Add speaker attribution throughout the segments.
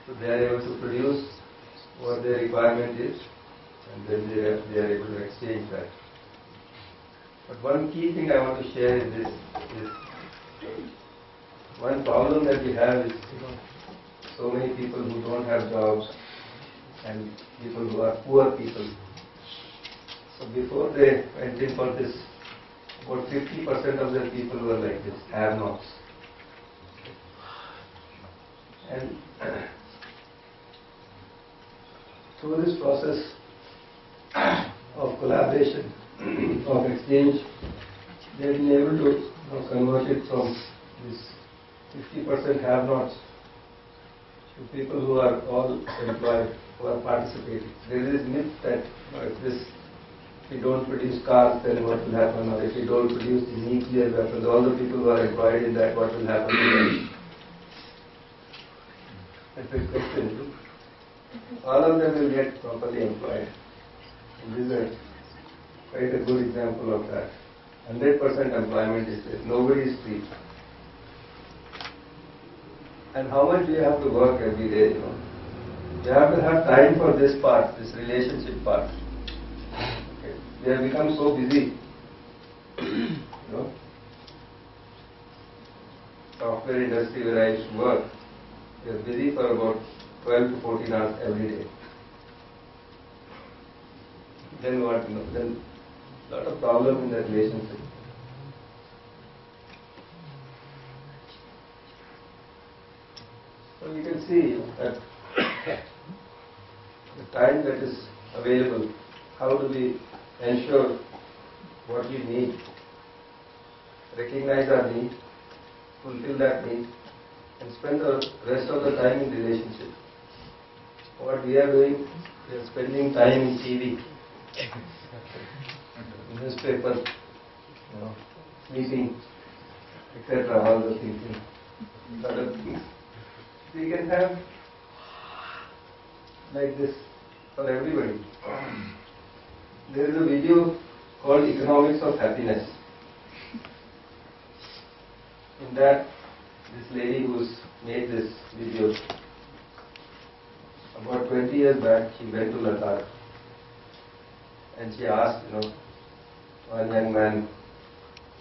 Speaker 1: So they are able to produce what their requirement is, and then they are able to exchange that. But one key thing I want to share is this: one problem that we have is, so many people who don't have jobs and people who are poor people. So before they went in for this, about 50% of the people were like this, have-nots. And through this process of collaboration, of exchange, they've been able to convert it from this 50% have-nots to people who are all employed, who are participating. There is this myth that if we don't produce cars, then what will happen? Or if we don't produce the nuclear weapons, all the people who are employed in that, what will happen to them? That's a question. All of them will get properly employed. And this is quite a good example of that. 100% employment is there. Nobody is free. And how much do you have to work every day? You have to have time for this part, this relationship part. Okay. We have become so busy. Software industry where I used to work, we are busy for about 12 to 14 hours every day. Then what? Then a lot of problem in that relationship. So you can see that the time that is available, how do we ensure what we need, recognize our need, fulfill that need, and spend the rest of the time in relationship. What we are doing, we are spending time in TV, newspaper, sleeping, etc. All the things. Other things. We can have like this for everybody. There is a video called Economics of Happiness. In that, this lady who's made this video, about 20 years back, she went to Ladakh and she asked, one young man,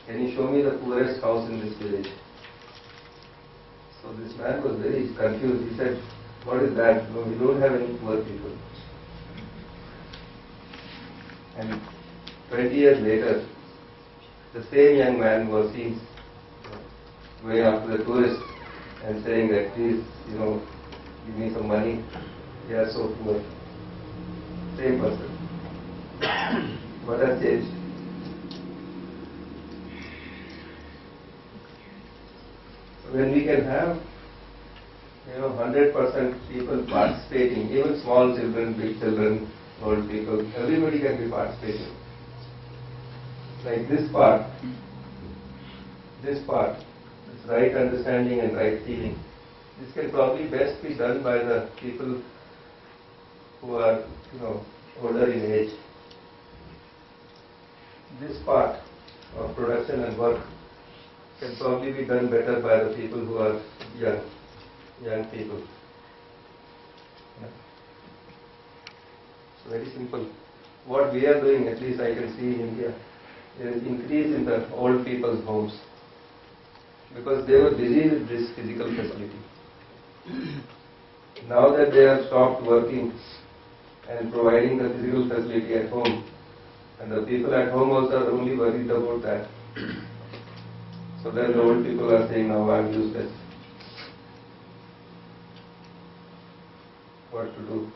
Speaker 1: can you show me the poorest house in this village? So this man was very confused. He said, what is that? No, we don't have any poor people. And 20 years later, the same young man was seen going after the tourists and saying that, please, give me some money. We are so poor. Same person. What has changed? When we can have 100% people participating, even small children, big children, old people, everybody can be participating. Like this part, this right understanding and right feeling, this can probably best be done by the people who are older in age. This part of production and work can probably be done better by the people who are young people. It's very simple. What we are doing, at least I can see in India, there is increase in the old people's homes because they were busy with this physical facility. Now that they have stopped working and providing the physical facility at home, and the people at home also are only worried about that. So then the old people are saying, now I'm useless. What to do?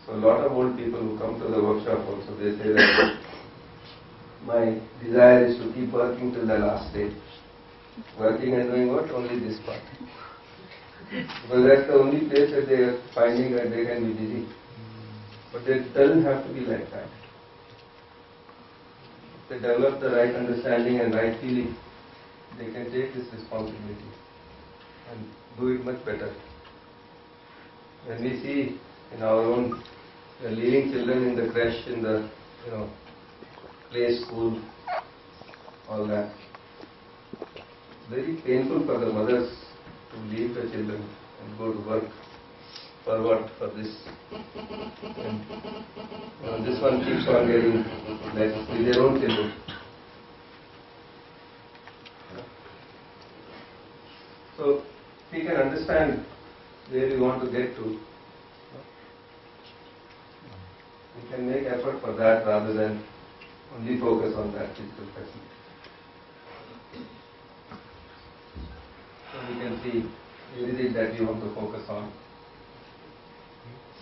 Speaker 1: So a lot of old people who come to the workshop also, they say that my desire is to keep working till the last day. Working and doing what? Only this part. Because that's the only place that they are finding that they can be busy. But it doesn't have to be like that. If they develop the right understanding and right feeling, they can take this responsibility and do it much better. When we see in our own, we are leaving children in the creche, in the play school, all that. Very painful for the mothers to leave the children and go to work. for what? For this. And, this one keeps on getting less with their own children. So, we can understand where we want to get to. We can make effort for that rather than only focus on that physical facility. So we can see where is it that we want to focus on.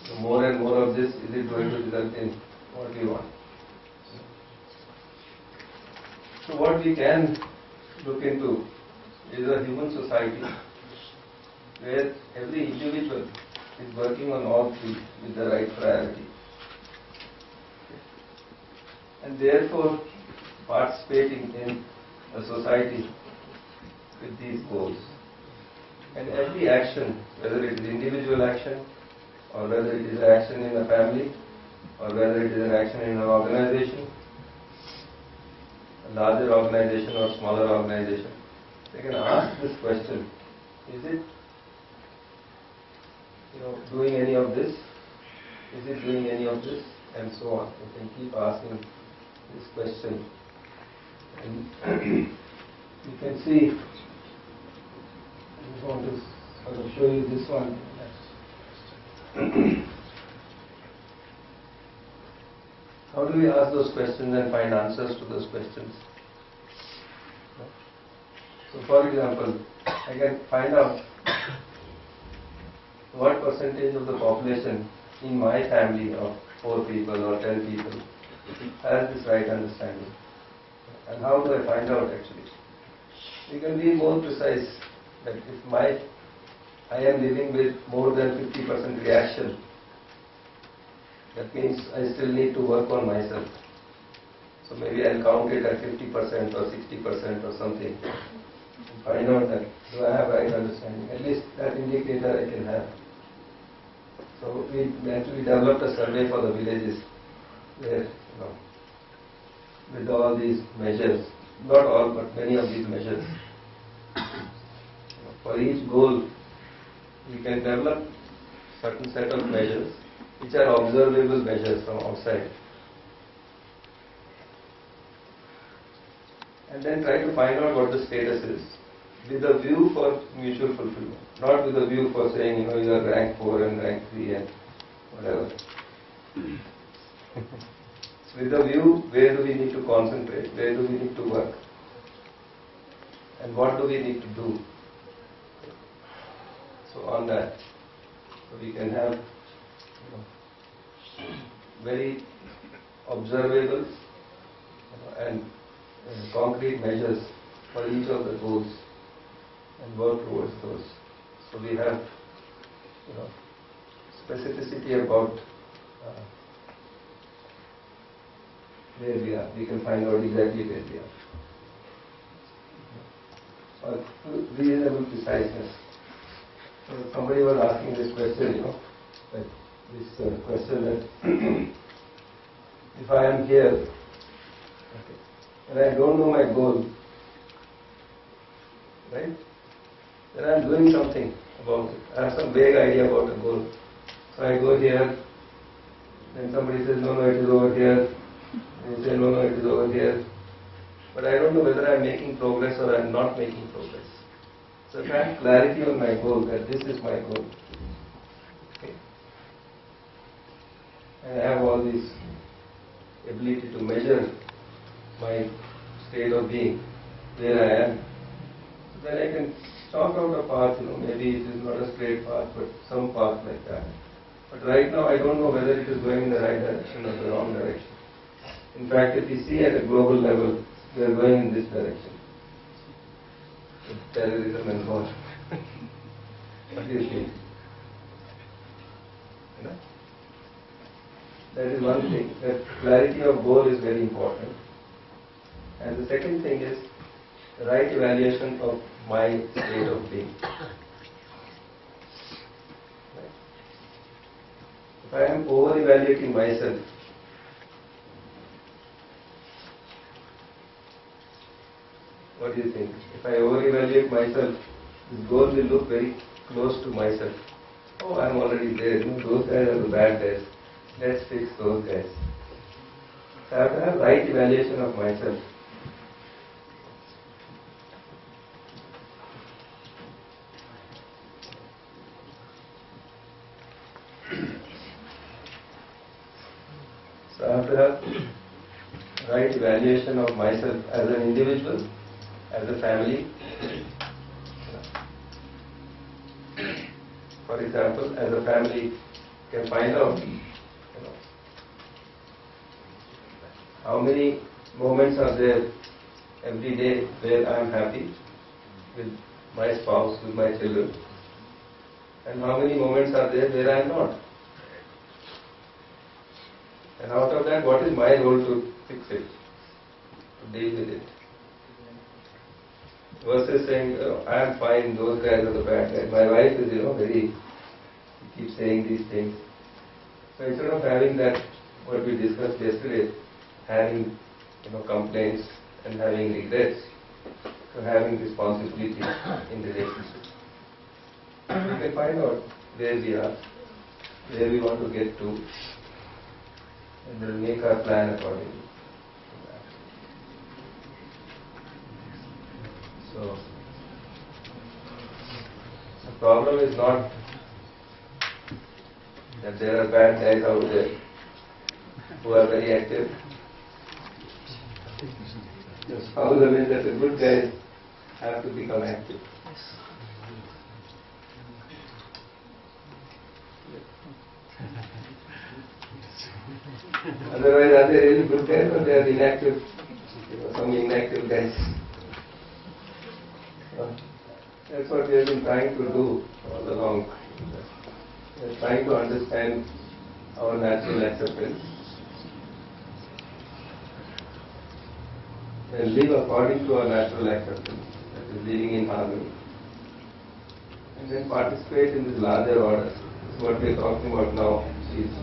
Speaker 1: So more and more of this, is it going to result in what we want? So what we can look into is a human society where every individual is working on all three with the right priority. And therefore participating in a society with these goals. And every action, whether it is individual action, or whether it is action in a family, or whether it is an action in an organization, a larger organization or smaller organization, they can ask this question, is it doing any of this? Is it doing any of this? And so on. You can keep asking this question. And you can see, I want to sort of show you this one. How do we ask those questions and find answers to those questions? So for example, I can find out what percentage of the population in my family of 4 people or 10 people has this right understanding. And how do I find out actually? We can be more precise that if I am living with more than 50% reaction, that means I still need to work on myself. So maybe I'll count it at 50% or 60% or something. And find out that do I have right understanding. At least that indicator I can have. So we actually developed a survey for the villages where, with all these measures, not all but many of these measures. For each goal, we can develop certain set of measures which are observable measures from outside. And then try to find out what the status is with a view for mutual fulfillment, not with a view for saying, you are rank 4 and rank 3 and whatever. So with a view, where do we need to concentrate, where do we need to work, and what do we need to do. So on that, so we can have very observable and concrete measures for each of the goals and work towards those. So we have specificity about where we are. We can find out exactly where we are. Or reasonable preciseness. So somebody was asking this question, this question that if I am here and I don't know my goal, right? Then I am doing something about it. I have some vague idea about a goal. So I go here, then somebody says, no, it is over here. And you say, no, it is over here. But I don't know whether I am making progress or I am not making progress. So if I have clarity on my goal, that this is my goal, okay, and I have all this ability to measure my state of being, where I am, so then I can chalk out a path, maybe it is not a straight path, but some path like that. But right now I don't know whether it is going in the right direction or the wrong direction. In fact, if we see at a global level, we are going in this direction. With terrorism and war. What do you think? That is one thing. That clarity of goal is very important. And the second thing is the right evaluation of my state of being. If I am over-evaluating myself, what do you think? If I over-evaluate myself, this goal will look very close to myself. oh, I'm already there, those guys are the bad guys, let's fix those guys. So I have to have right evaluation of myself. So I have to have right evaluation of myself as an individual, as a family. For example, as a family, can find out how many moments are there every day where I am happy with my spouse, with my children, and how many moments are there where I am not. And out of that, what is my role to fix it, to deal with it? Versus saying, I am fine, those guys are the bad guys. My wife is, she keeps saying these things. So instead of having that, what we discussed yesterday, having, complaints and having regrets, so having responsibility in relationships. We can find out where we are, where we want to get to, and we'll make our plan accordingly. So, the problem is not that there are bad guys out there who are very active. The problem is that the good guys have to become active. Otherwise, are they really good guys or they are inactive? Some inactive guys. That's what we have been trying to do all along. We are trying to understand our natural acceptance and live according to our natural acceptance, that is living in harmony. And then participate in this larger order. This is what we are talking about now, these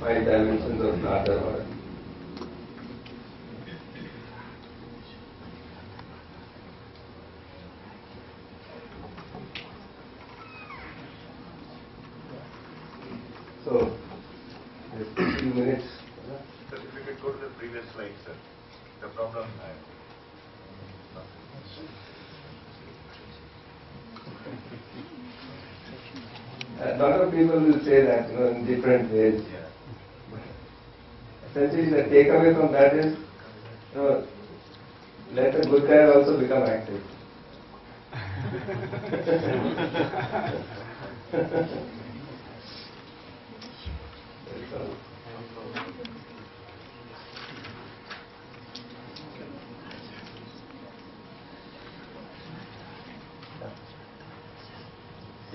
Speaker 1: 5 dimensions of larger order. So, just a few minutes.
Speaker 2: Sir, if you could go to the previous slide, sir. The problem
Speaker 1: A lot of people will say that, in different ways.
Speaker 2: Yeah.
Speaker 1: Essentially, the takeaway from that is, let the good guy also become active. That's all.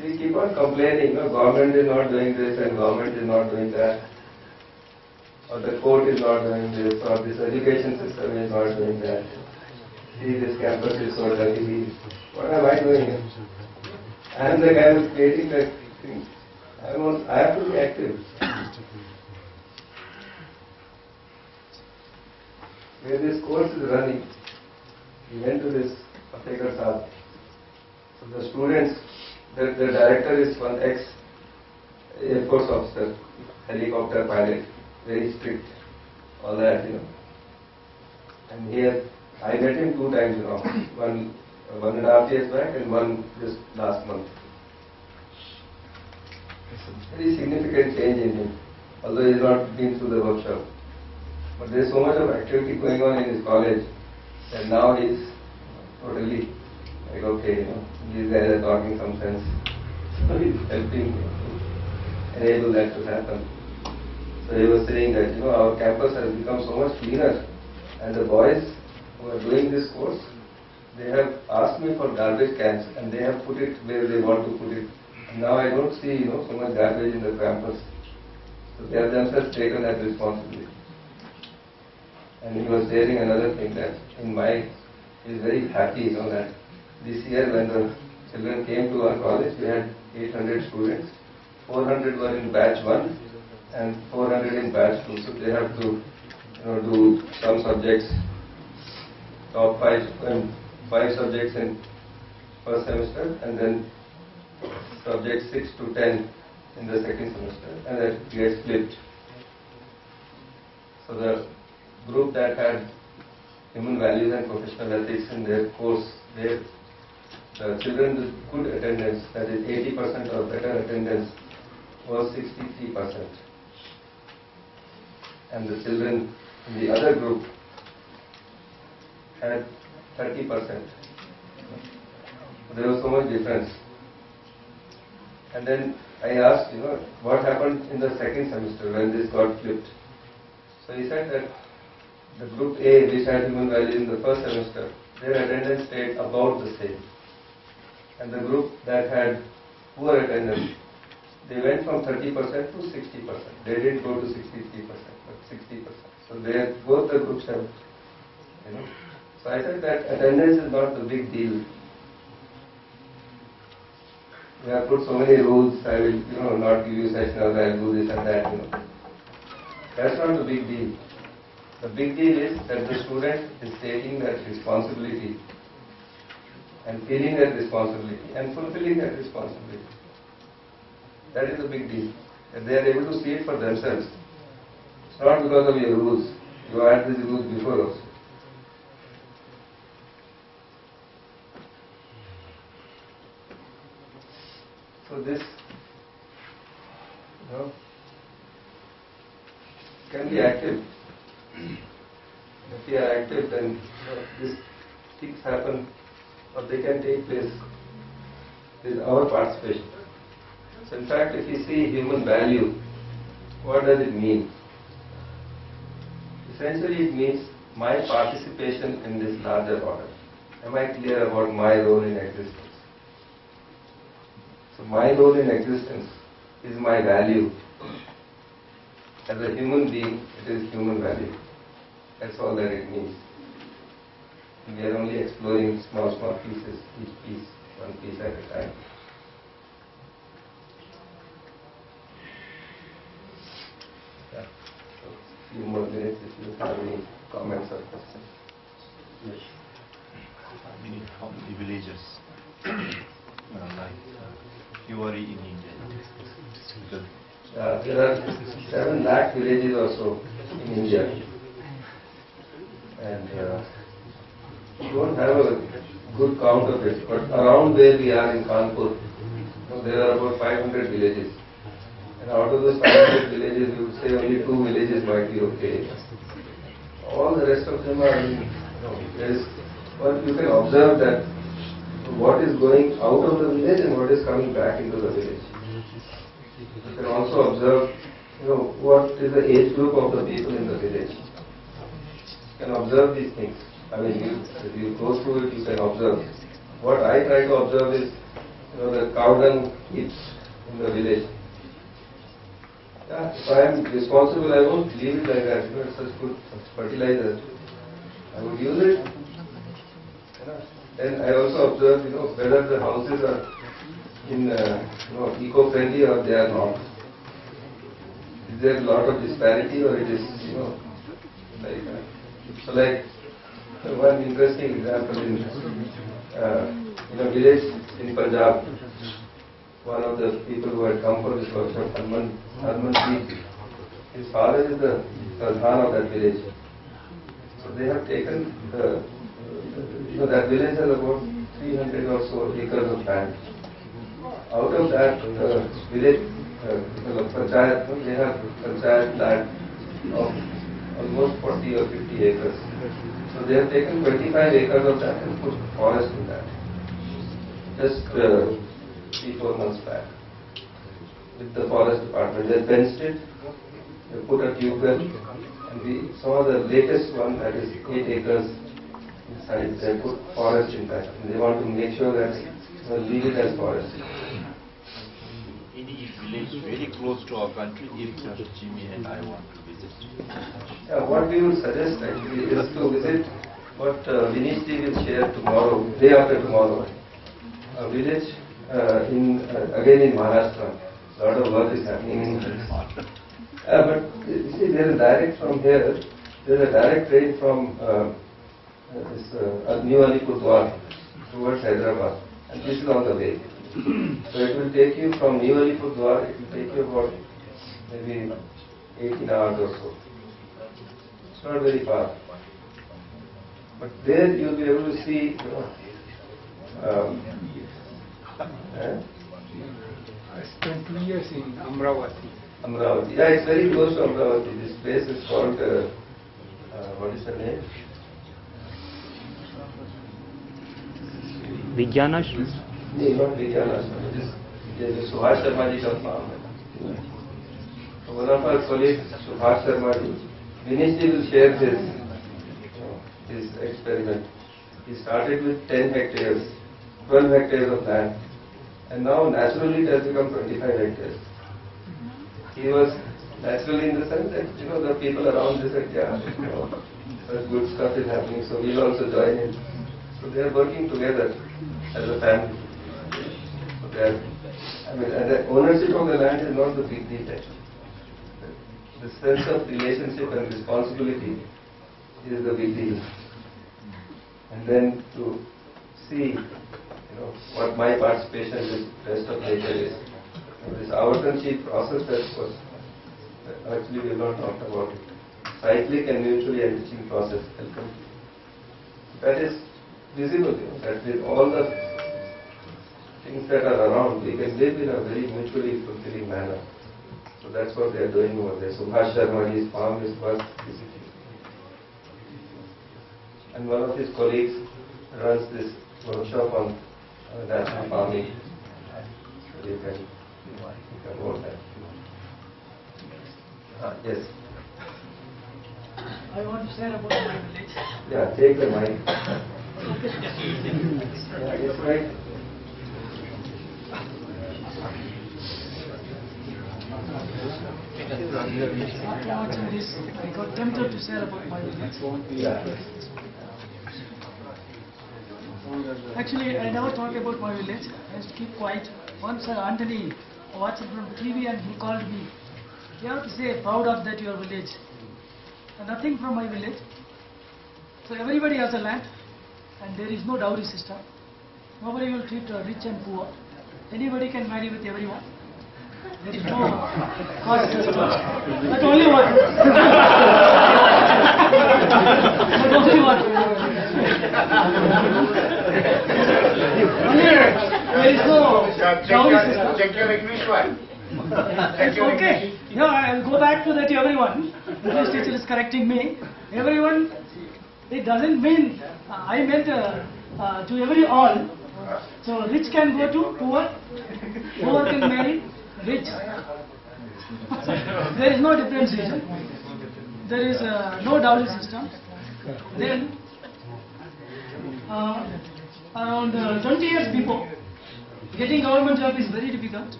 Speaker 1: We keep on complaining, government is not doing this and government is not doing that, or the court is not doing this, or this education system is not doing that. See, this campus is so dirty. What am I doing? I am the guy who is creating that thing. I have to be active. Where this course is running, we went to this Fatehgarh Sahib. So the students, the director is one ex-Air Force officer, helicopter pilot, very strict, all that, And here, I met him 2 times, one 1.5 years back and one just last month. Very significant change in him, although he has not been through the workshop. But there is so much of activity going on in his college, and now he is totally like, okay, these guys are talking some sense. So he is helping enable that to happen. So he was saying that, our campus has become so much cleaner, and the boys who are doing this course, they have asked me for garbage cans, and they have put it where they want to put it. And now I don't see, so much garbage in the campus. So they have themselves taken that responsibility. And he was sharing another thing that he is very happy, that this year when the children came to our college, we had 800 students. 400 were in batch 1 and 400 in batch 2. So they have to, do some subjects, top 5 subjects in first semester, and then subjects 6 to 10 in the second semester, and it gets flipped. So the group that had human values and professional ethics in their course, the children with good attendance, that is 80% or better attendance, was 63%. And the children in the other group had 30%. There was so much difference. And then I asked, what happened in the second semester when this got flipped? So he said that the group A, which had human values in the first semester, their attendance stayed about the same. And the group that had poor attendance, they went from 30% to 60%. They didn't go to 63%, but 60%. So both the groups have, So I said that attendance is not the big deal. We have put so many rules, I will, not give you sessionals, I will do this and that, That's not the big deal. The big deal is that the student is taking that responsibility and feeling that responsibility and fulfilling that responsibility. That is the big deal. That they are able to see it for themselves. It's not because of your rules. You had these rules before also. So this, can be active. If we are active, then these things happen, or they can take place with our participation. So in fact, if you see human value, what does it mean? Essentially it means my participation in this larger order. Am I clear about my role in existence? So my role in existence is my value. As a human being, it is human value. That's all that it means. We are only exploring small pieces, each piece, one piece at a time. Yeah. So, a few more minutes if you have any comments or questions. Yes.
Speaker 3: How many villages like Hiware in India? Because
Speaker 1: there are 7 lakh villages or so in India. And we don't have a good count of it, but around where we are in Kanpur, there are about 500 villages. And out of those 500 villages, we would say only 2 villages might be okay. All the rest of them are, but you can observe that what is going out of the village and what is coming back into the village. You can also observe, what is the age group of the people in the village. You can observe these things. I mean, if you go through it, you can observe. What I try to observe is, the cow dung heaps in the village. Yeah, if I am responsible, I won't leave it like that. It's such good fertilizer. I would use it. Then I also observe, whether the houses are in, eco-friendly or they are not. Is there a lot of disparity or it is, like one interesting example in a village in Punjab. One of the people who had come for this workshop, Harman, his father is the Pradhan of that village. So they have taken that village has about 300 or so acres of land. Out of that village, panchayat, they have panchayat land of almost 40 or 50 acres. So they have taken 25 acres of that and put forest in that. Just 3-4 months back. With the forest department, they fenced it, they put a tube well, and we saw the latest one that is 8 acres inside. They put forest in that, and they want to make sure that leave it as forest.
Speaker 3: Any village very close to our country, if Jimmy and I want to visit.
Speaker 1: Yeah, what we would suggest actually is to visit what Vineet ji will share tomorrow, day after tomorrow. A village again in Maharashtra. A lot of work is happening in but you see, there is a direct from here, there is a direct train from New Alipurduar towards Hyderabad, and this is on the way. So it will take you from New Alipurduar, it will take you about maybe 18 hours or so. It's not very far. But there you will be able to see,
Speaker 4: I spent 2 years in Amravati.
Speaker 1: Amravati. Yeah, it's very close to Amravati. This place is called, what is the name?
Speaker 5: Vijnanashram?
Speaker 1: No, not Vijnanashram. It is Subhash Sharma ji ka farm. So one of our colleagues, Subhash Sharma ji, Vinesh ji will share his experiment. He started with 10 hectares, 12 hectares of land, and now naturally it has become 25 hectares. He was naturally in the sense that, the people around they said, yeah, such good stuff is happening, so we'll also join in. So they are working together as a family. So they are, and the ownership of the land is not the big deal actually. The sense of relationship and responsibility is the big deal. And then to see, what my participation in this rest of nature is. This hour-and-sheet process, that's what actually we have not talked about it. Cyclic and mutually enriching process. That is visible, that with all the things that are around, we can live in a very mutually fulfilling manner. So that's what they are doing over there. Subhash Sharma's farm is worth visiting. And one of his colleagues runs this workshop on natural farming. So you can vote that. Yes.
Speaker 6: I want to share about my village.
Speaker 1: Yeah, take the mic. Yeah, it's right.
Speaker 6: After watching this, I got tempted to share about my village.
Speaker 1: Yeah.
Speaker 6: Actually, I never talk about my village. I used to keep quiet. Once Anthony watched it from TV and he called me. You have to say proud of that your village. Nothing from my village. So everybody has a land and there is no dowry system. Nobody will treat rich and poor. Anybody can marry with everyone. There is no caste system. But only one. But only one. There is no dowry system.
Speaker 2: Check your English one.
Speaker 6: It's okay. No, I will go back to that everyone. English teacher is correcting me. Everyone, it doesn't mean, I meant to every all. So rich can go to poor, poor can marry rich. There is no differentiation. There is no dowry system. Then, around 20 years before, getting government job is very difficult.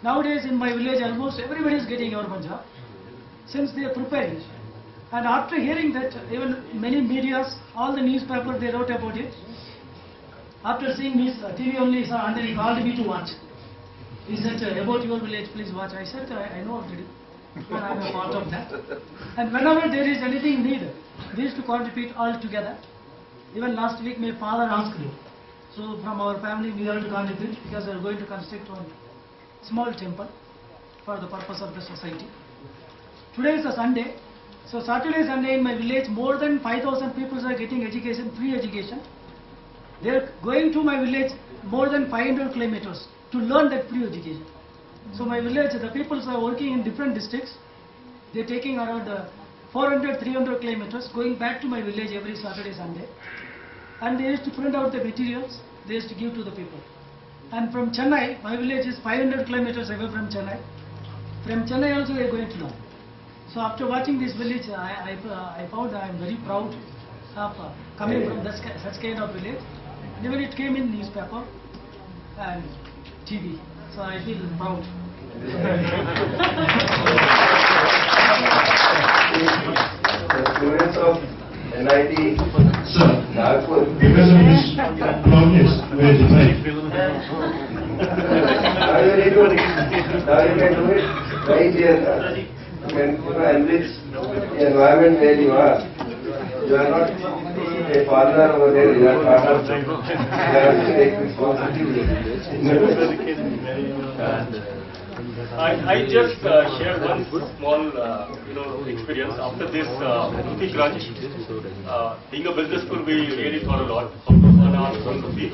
Speaker 6: Nowadays in my village almost everybody is getting government job since they are preparing. And after hearing that, even many medias, all the newspapers they wrote about it. After seeing this TV only, and then he called me to watch. He said, about your village, please watch. I said, I know already. And I am a part of that. And whenever there is anything needed, we used to contribute all together. Even last week my father asked me. So from our family we have to contribute because we are going to construct one small temple for the purpose of the society. Today is a Sunday. So Saturday, Sunday in my village more than 5,000 people are getting education, free education. They are going to my village more than 500 kilometers to learn that free education. So my village, the people are working in different districts. They are taking around 400, 300 kilometers going back to my village every Saturday, Sunday. And they used to print out the materials, they used to give to the people. And from Chennai, my village is 500 kilometers away from Chennai. From Chennai also they are going to learn. So after watching this village, I found I am very proud of coming from such kind of village. And even it came in newspaper and TV. So I feel proud.
Speaker 1: The students of NIT
Speaker 7: Sir,
Speaker 1: Nagpur.
Speaker 7: because of this longest way to take.
Speaker 1: Now you need to, now you can do it right here. You can enrich the environment where you are. You are not a father over there, you are part of it. You have to take responsibility.
Speaker 5: I just share one small, experience. After this rupee crunch, being a business school, we really thought a lot how to earn our own rupee.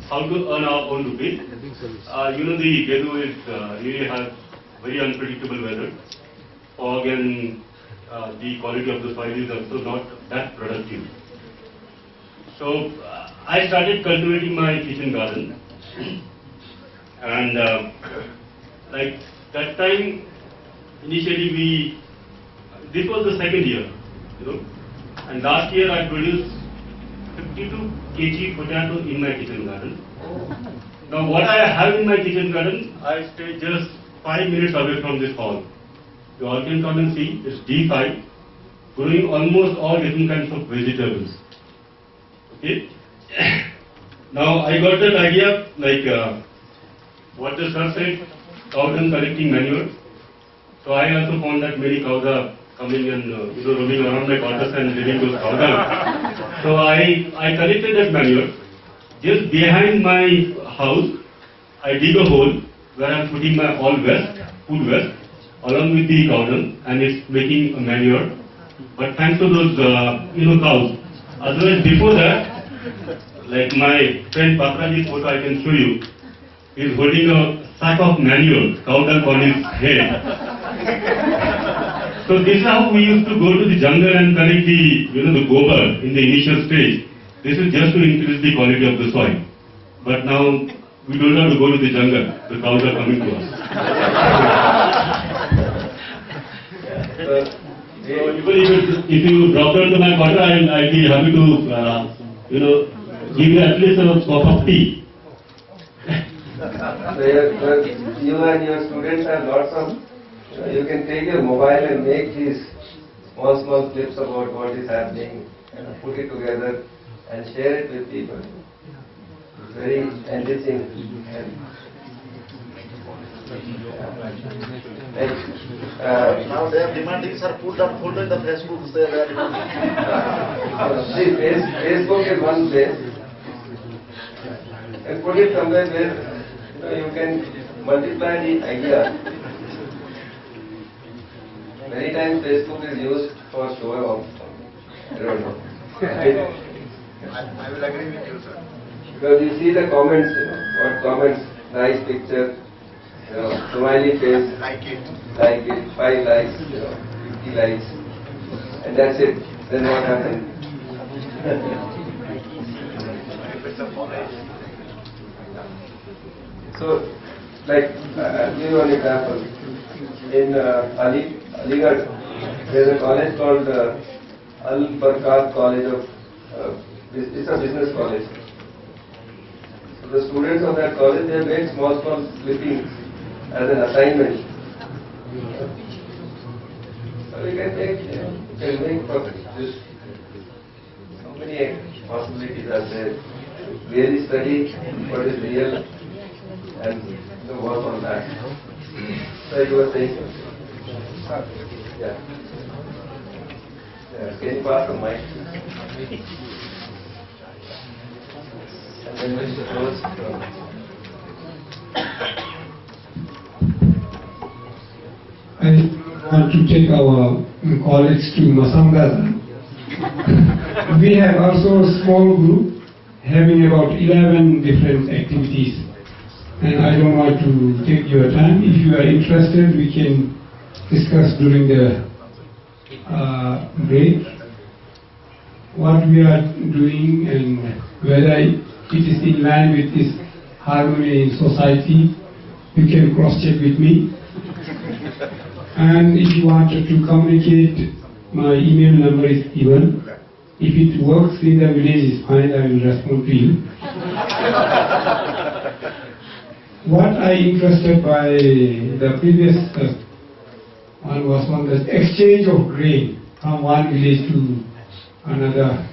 Speaker 5: How to earn our own rupee. The Gedu is really has very unpredictable weather. Fog and the quality of the soil is also not that productive. So I started cultivating my kitchen garden, and like that time, initially this was the second year, and last year I produced 52 kg potato in my kitchen garden. Now what I have in my kitchen garden, I stay just 5 minutes away from this hall. You all can come and see, it's D5, growing almost all different kinds of vegetables. Okay. Now I got that idea, like what the sir said, cows and collecting manure. So I also found that many cows are coming and roaming around my quarters and leaving those cow dung. So I collected that manure. Just behind my house, I dig a hole where I am putting my all waste, food waste, along with the cow dung, and it's making a manure. But thanks to those cows. Otherwise, before that, like my friend Patraji's photo, I can show you. He's holding a sack of manure, cow dung on his head. So this is how we used to go to the jungle and collect the the gobar in the initial stage. This is just to increase the quality of the soil. But now we don't have to go to the jungle. The cows are coming to us. So even if you drop down to my quarter, I'll be happy to give you at least a cup of tea.
Speaker 1: So you and your students have lots of, you can take your mobile and make these small clips about what is happening and put it together and share it with people. It's very enriching.
Speaker 2: Now they are demanding, sir, put that photo in the Facebook. They are demanding.
Speaker 1: See, Facebook is one place. And put it somewhere where you can multiply the idea. Many times Facebook is used for showing off. I don't know.
Speaker 2: I will agree with you, sir.
Speaker 1: Because you see the comments, what comments, nice picture, smiley face,
Speaker 2: Like it.
Speaker 1: 5 likes, 50 likes, and that's it. Then what happens?
Speaker 2: If it's a college.
Speaker 1: So, like, I'll give you an example. In Aligarh, there's a college called Al-Barkat College of, it's a business college. So the students of that college, they have made small clippings as an assignment. So we can make profit. So many possibilities are there. Really study what is real and work on that. So you were saying something. Yeah. Can you pass the mic? And then we'll close.
Speaker 4: I want to take our colleagues to Masambaza. We have also a small group having about 11 different activities. And I don't want to take your time. If you are interested, we can discuss during the break what we are doing and whether it is in line with this harmony in society. You can cross-check with me. And if you wanted to communicate, my email number is given. If it works in the village, it's fine, I will respond to you. What I interested by the previous one was on the exchange of grain from one village to another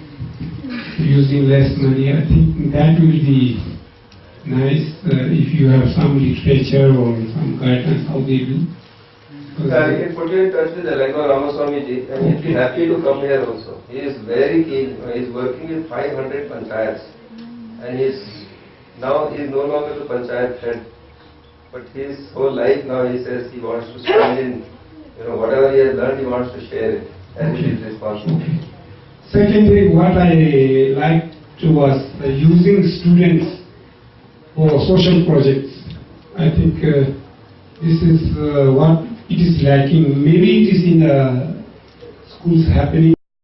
Speaker 4: using less money. I think that will be nice if you have some literature or some guidance how they do.
Speaker 1: I can put you in touch with Alagwa Ramaswamy ji, and he'll be happy to come here also. He is very keen. He is working with 500 panchayats, and he is no longer the panchayat head, but his whole life now he says he wants to spend in, whatever he has learned, he wants to share it, and it is responsible.
Speaker 4: Secondly, what I like to was using students for social projects. I think this is what it is lacking. Maybe it is in schools happening.